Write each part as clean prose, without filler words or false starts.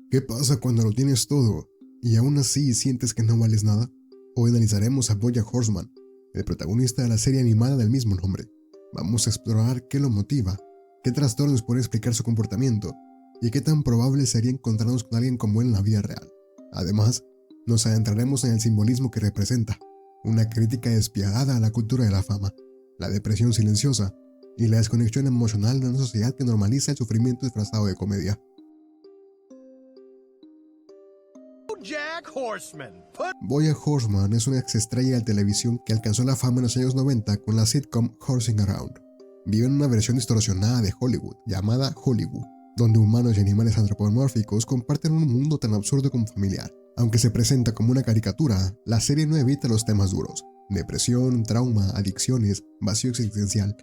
¿Qué pasa cuando lo tienes todo y aún así sientes que no vales nada? Hoy analizaremos a BoJack Horseman, el protagonista de la serie animada del mismo nombre. Vamos a explorar qué lo motiva, qué trastornos pueden explicar su comportamiento y qué tan probable sería encontrarnos con alguien como él en la vida real. Además, nos adentraremos en el simbolismo que representa, una crítica despiadada a la cultura de la fama, la depresión silenciosa y la desconexión emocional de una sociedad que normaliza el sufrimiento disfrazado de comedia. BoJack Horseman es una exestrella de televisión que alcanzó la fama en los años 90 con la sitcom Horsing Around. Vive en una versión distorsionada de Hollywood, llamada Hollywood, donde humanos y animales antropomórficos comparten un mundo tan absurdo como familiar. Aunque se presenta como una caricatura, la serie no evita los temas duros: depresión, trauma, adicciones, vacío existencial.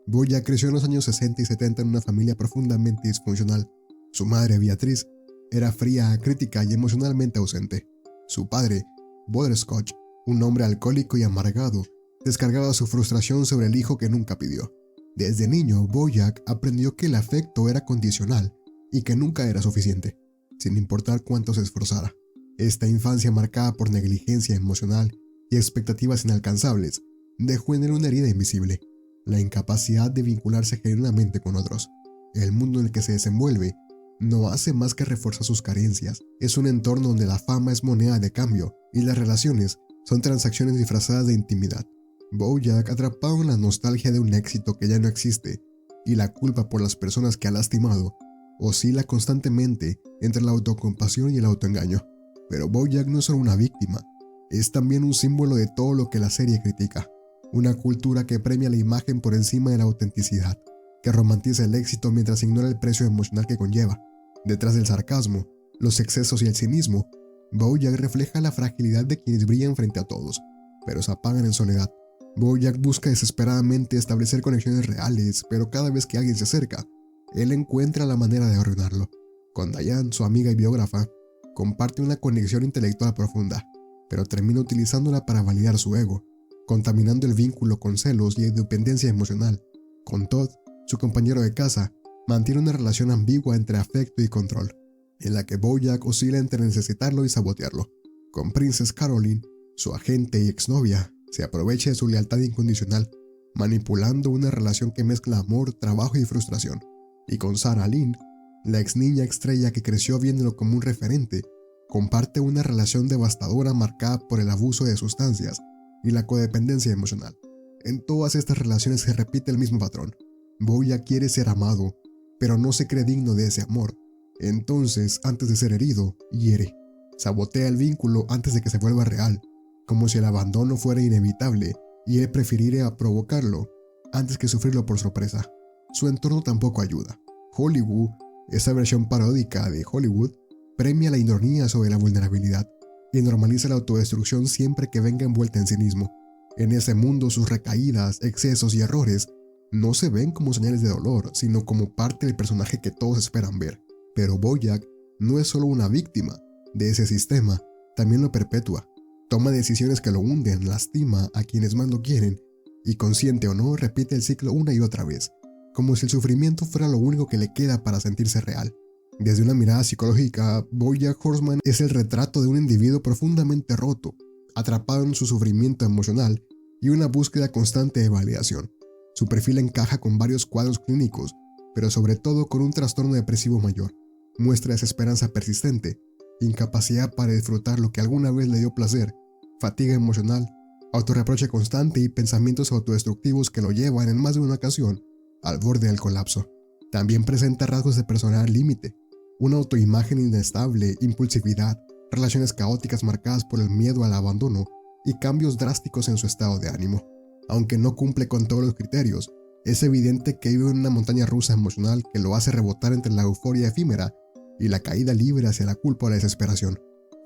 BoJack creció en los años 60 y 70 en una familia profundamente disfuncional. Su madre, Beatriz, era fría, crítica y emocionalmente ausente. Su padre, Butterscotch, un hombre alcohólico y amargado, descargaba su frustración sobre el hijo que nunca pidió. Desde niño, BoJack aprendió que el afecto era condicional y que nunca era suficiente, sin importar cuánto se esforzara. Esta infancia marcada por negligencia emocional y expectativas inalcanzables dejó en él una herida invisible: la incapacidad de vincularse genuinamente con otros. El mundo en el que se desenvuelve no hace más que reforzar sus carencias. Es un entorno donde la fama es moneda de cambio y las relaciones son transacciones disfrazadas de intimidad. BoJack, atrapado en la nostalgia de un éxito que ya no existe y la culpa por las personas que ha lastimado, oscila constantemente entre la autocompasión y el autoengaño. Pero BoJack no es solo una víctima, es también un símbolo de todo lo que la serie critica. Una cultura que premia la imagen por encima de la autenticidad, que romantiza el éxito mientras ignora el precio emocional que conlleva. Detrás del sarcasmo, los excesos y el cinismo, BoJack refleja la fragilidad de quienes brillan frente a todos, pero se apagan en soledad. BoJack busca desesperadamente establecer conexiones reales, pero cada vez que alguien se acerca, él encuentra la manera de arruinarlo. Con Diane, su amiga y biógrafa, comparte una conexión intelectual profunda, pero termina utilizándola para validar su ego, contaminando el vínculo con celos y dependencia emocional. Con Todd, su compañero de casa, mantiene una relación ambigua entre afecto y control, en la que BoJack oscila entre necesitarlo y sabotearlo. Con Princess Caroline, su agente y exnovia, se aprovecha de su lealtad incondicional, manipulando una relación que mezcla amor, trabajo y frustración. Y con Sarah Lynn, la ex niña estrella que creció viéndolo como un referente, comparte una relación devastadora marcada por el abuso de sustancias y la codependencia emocional. En todas estas relaciones se repite el mismo patrón. BoJack quiere ser amado, pero no se cree digno de ese amor. Entonces, antes de ser herido, hiere. Sabotea el vínculo antes de que se vuelva real, como si el abandono fuera inevitable y él preferiría provocarlo antes que sufrirlo por sorpresa. Su entorno tampoco ayuda. Hollywood, esa versión paródica de Hollywood, premia la ironía sobre la vulnerabilidad y normaliza la autodestrucción siempre que venga envuelta en cinismo. En ese mundo, sus recaídas, excesos y errores no se ven como señales de dolor, sino como parte del personaje que todos esperan ver. Pero BoJack no es solo una víctima de ese sistema, también lo perpetúa. Toma decisiones que lo hunden, lastima a quienes más lo quieren, y consciente o no, repite el ciclo una y otra vez, como si el sufrimiento fuera lo único que le queda para sentirse real. Desde una mirada psicológica, BoJack Horseman es el retrato de un individuo profundamente roto, atrapado en su sufrimiento emocional y una búsqueda constante de validación. Su perfil encaja con varios cuadros clínicos, pero sobre todo con un trastorno depresivo mayor. Muestra desesperanza persistente, incapacidad para disfrutar lo que alguna vez le dio placer, fatiga emocional, autorreproche constante y pensamientos autodestructivos que lo llevan en más de una ocasión al borde del colapso. También presenta rasgos de personalidad límite, una autoimagen inestable, impulsividad, relaciones caóticas marcadas por el miedo al abandono y cambios drásticos en su estado de ánimo. Aunque no cumple con todos los criterios, es evidente que vive en una montaña rusa emocional que lo hace rebotar entre la euforia efímera y la caída libre hacia la culpa o la desesperación.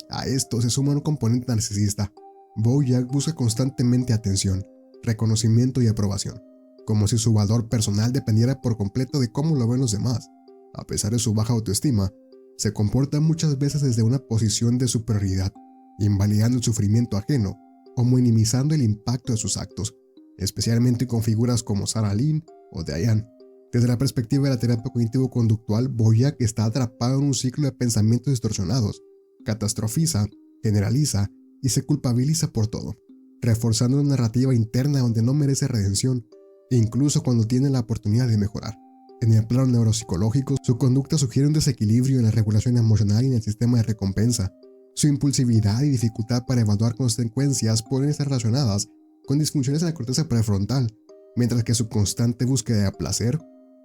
A esto se suma un componente narcisista. BoJack busca constantemente atención, reconocimiento y aprobación, como si su valor personal dependiera por completo de cómo lo ven los demás. A pesar de su baja autoestima, se comporta muchas veces desde una posición de superioridad, invalidando el sufrimiento ajeno o minimizando el impacto de sus actos, especialmente con figuras como Sarah Lynn o Diane. Desde la perspectiva de la terapia cognitivo-conductual, BoJack está atrapado en un ciclo de pensamientos distorsionados, catastrofiza, generaliza y se culpabiliza por todo, reforzando una narrativa interna donde no merece redención, incluso cuando tiene la oportunidad de mejorar. En el plano neuropsicológico, su conducta sugiere un desequilibrio en la regulación emocional y en el sistema de recompensa. Su impulsividad y dificultad para evaluar consecuencias pueden estar relacionadas con disfunciones en la corteza prefrontal, mientras que su constante búsqueda de placer,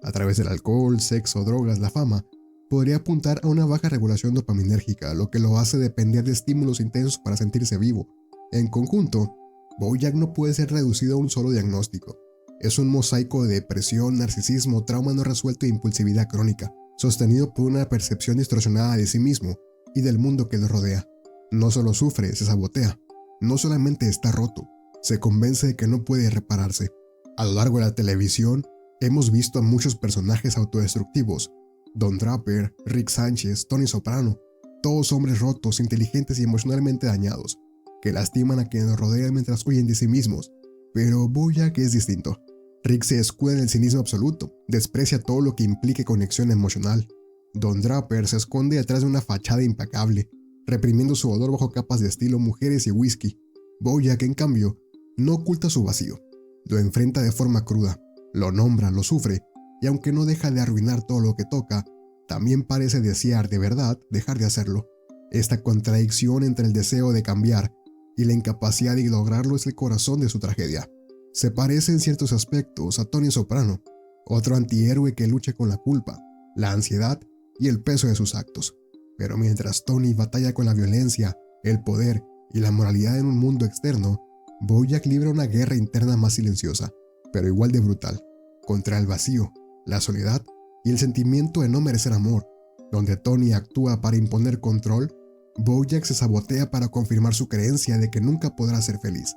a través del alcohol, sexo, drogas, la fama, podría apuntar a una baja regulación dopaminérgica, lo que lo hace depender de estímulos intensos para sentirse vivo. En conjunto, BoJack no puede ser reducido a un solo diagnóstico. Es un mosaico de depresión, narcisismo, trauma no resuelto e impulsividad crónica, sostenido por una percepción distorsionada de sí mismo y del mundo que lo rodea. No solo sufre, se sabotea. No solamente está roto, se convence de que no puede repararse. A lo largo de la televisión, hemos visto a muchos personajes autodestructivos. Don Draper, Rick Sánchez, Tony Soprano, todos hombres rotos, inteligentes y emocionalmente dañados, que lastiman a quienes los rodean mientras huyen de sí mismos. Pero BoJack es distinto. Rick se escuda en el cinismo absoluto, desprecia todo lo que implique conexión emocional. Don Draper se esconde detrás de una fachada impecable, reprimiendo su dolor bajo capas de estilo, mujeres y whisky. BoJack, en cambio, no oculta su vacío. Lo enfrenta de forma cruda, lo nombra, lo sufre, y aunque no deja de arruinar todo lo que toca, también parece desear de verdad dejar de hacerlo. Esta contradicción entre el deseo de cambiar y la incapacidad de lograrlo es el corazón de su tragedia. Se parece en ciertos aspectos a Tony Soprano, otro antihéroe que lucha con la culpa, la ansiedad y el peso de sus actos. Pero mientras Tony batalla con la violencia, el poder y la moralidad en un mundo externo, BoJack libra una guerra interna más silenciosa, pero igual de brutal, contra el vacío, la soledad y el sentimiento de no merecer amor. Donde Tony actúa para imponer control, BoJack se sabotea para confirmar su creencia de que nunca podrá ser feliz.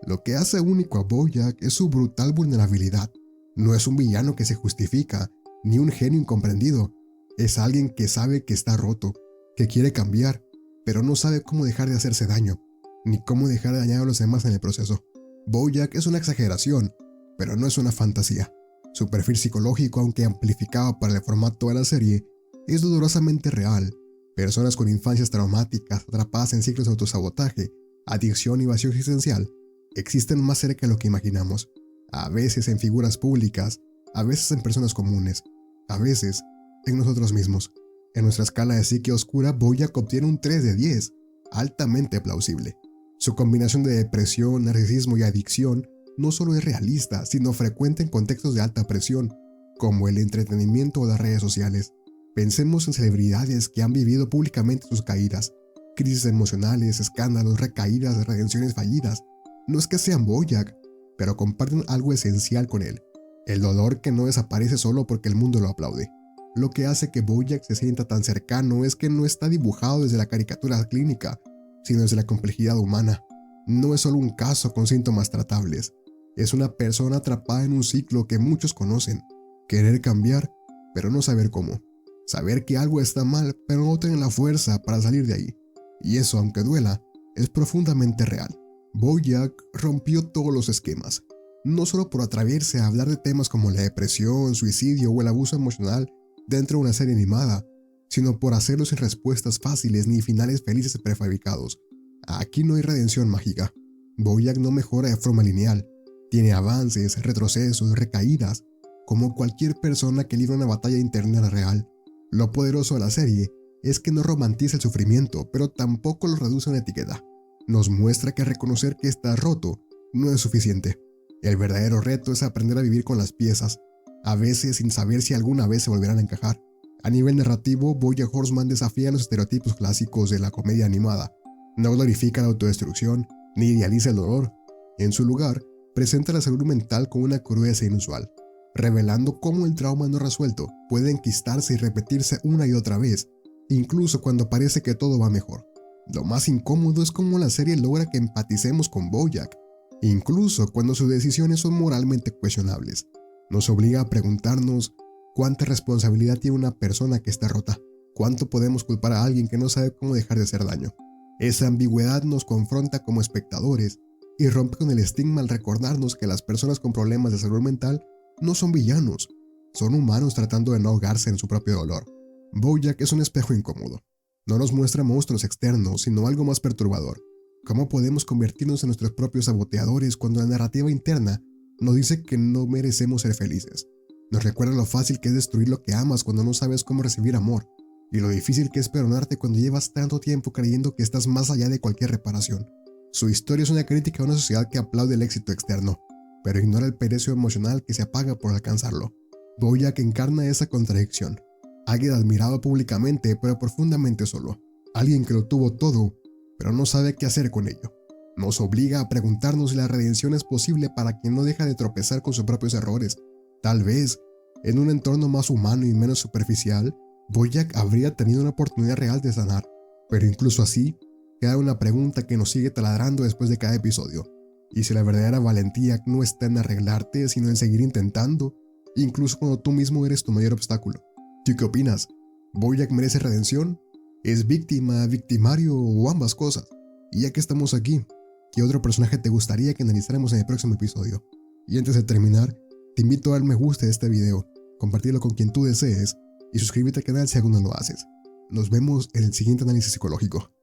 Lo que hace único a BoJack es su brutal vulnerabilidad. No es un villano que se justifica, ni un genio incomprendido. Es alguien que sabe que está roto, que quiere cambiar, pero no sabe cómo dejar de hacerse daño, ni cómo dejar de dañar a los demás en el proceso. BoJack es una exageración, pero no es una fantasía. Su perfil psicológico, aunque amplificado para el formato de la serie, es dolorosamente real. Personas con infancias traumáticas, atrapadas en ciclos de autosabotaje, adicción y vacío existencial, existen más cerca de lo que imaginamos. A veces en figuras públicas, a veces en personas comunes, a veces en nosotros mismos. En nuestra escala de psique oscura, BoJack obtiene un 3 de 10, altamente plausible. Su combinación de depresión, narcisismo y adicción no solo es realista, sino frecuente en contextos de alta presión, como el entretenimiento o las redes sociales. Pensemos en celebridades que han vivido públicamente sus caídas, crisis emocionales, escándalos, recaídas, redenciones fallidas. No es que sean BoJack, pero comparten algo esencial con él: el dolor que no desaparece solo porque el mundo lo aplaude. Lo que hace que BoJack se sienta tan cercano es que no está dibujado desde la caricatura clínica, sino desde la complejidad humana. No es solo un caso con síntomas tratables, es una persona atrapada en un ciclo que muchos conocen: querer cambiar, pero no saber cómo. Saber que algo está mal, pero no tener la fuerza para salir de ahí. Y eso, aunque duela, es profundamente real. BoJack rompió todos los esquemas, no solo por atreverse a hablar de temas como la depresión, suicidio o el abuso emocional dentro de una serie animada, sino por hacerlo sin respuestas fáciles ni finales felices prefabricados. Aquí no hay redención mágica. BoJack no mejora de forma lineal. Tiene avances, retrocesos, recaídas, como cualquier persona que libra una batalla interna real. Lo poderoso de la serie es que no romantiza el sufrimiento, pero tampoco lo reduce a una etiqueta. Nos muestra que reconocer que está roto no es suficiente. El verdadero reto es aprender a vivir con las piezas, a veces sin saber si alguna vez se volverán a encajar. A nivel narrativo, BoJack Horseman desafía los estereotipos clásicos de la comedia animada. No glorifica la autodestrucción, ni idealiza el dolor. En su lugar, presenta la salud mental con una crudeza inusual, revelando cómo el trauma no resuelto puede enquistarse y repetirse una y otra vez, incluso cuando parece que todo va mejor. Lo más incómodo es cómo la serie logra que empaticemos con BoJack, incluso cuando sus decisiones son moralmente cuestionables. Nos obliga a preguntarnos cuánta responsabilidad tiene una persona que está rota, cuánto podemos culpar a alguien que no sabe cómo dejar de hacer daño. Esa ambigüedad nos confronta como espectadores y rompe con el estigma al recordarnos que las personas con problemas de salud mental no son villanos, Son humanos tratando de no ahogarse en su propio dolor. BoJack es un espejo incómodo. No nos muestra monstruos externos, sino algo más perturbador. ¿Cómo podemos convertirnos en nuestros propios saboteadores cuando la narrativa interna nos dice que no merecemos ser felices? Nos recuerda lo fácil que es destruir lo que amas cuando no sabes cómo recibir amor, y lo difícil que es perdonarte cuando llevas tanto tiempo creyendo que estás más allá de cualquier reparación. Su historia es una crítica a una sociedad que aplaude el éxito externo, pero ignora el precio emocional que se apaga por alcanzarlo. BoJack encarna esa contradicción. Alguien admirado públicamente, pero profundamente solo. Alguien que lo tuvo todo, pero no sabe qué hacer con ello. Nos obliga a preguntarnos si la redención es posible para quien no deja de tropezar con sus propios errores. Tal vez, en un entorno más humano y menos superficial, BoJack habría tenido una oportunidad real de sanar. Pero incluso así, queda una pregunta que nos sigue taladrando después de cada episodio. ¿Y si la verdadera valentía no está en arreglarte, sino en seguir intentando, incluso cuando tú mismo eres tu mayor obstáculo? ¿Tú qué opinas? ¿BoJack merece redención? ¿Es víctima, victimario o ambas cosas? Y ya que estamos aquí, ¿qué otro personaje te gustaría que analizáramos en el próximo episodio? Y antes de terminar, te invito a dar me gusta a este video, compartirlo con quien tú desees y suscríbete al canal si aún no lo haces. Nos vemos en el siguiente análisis psicológico.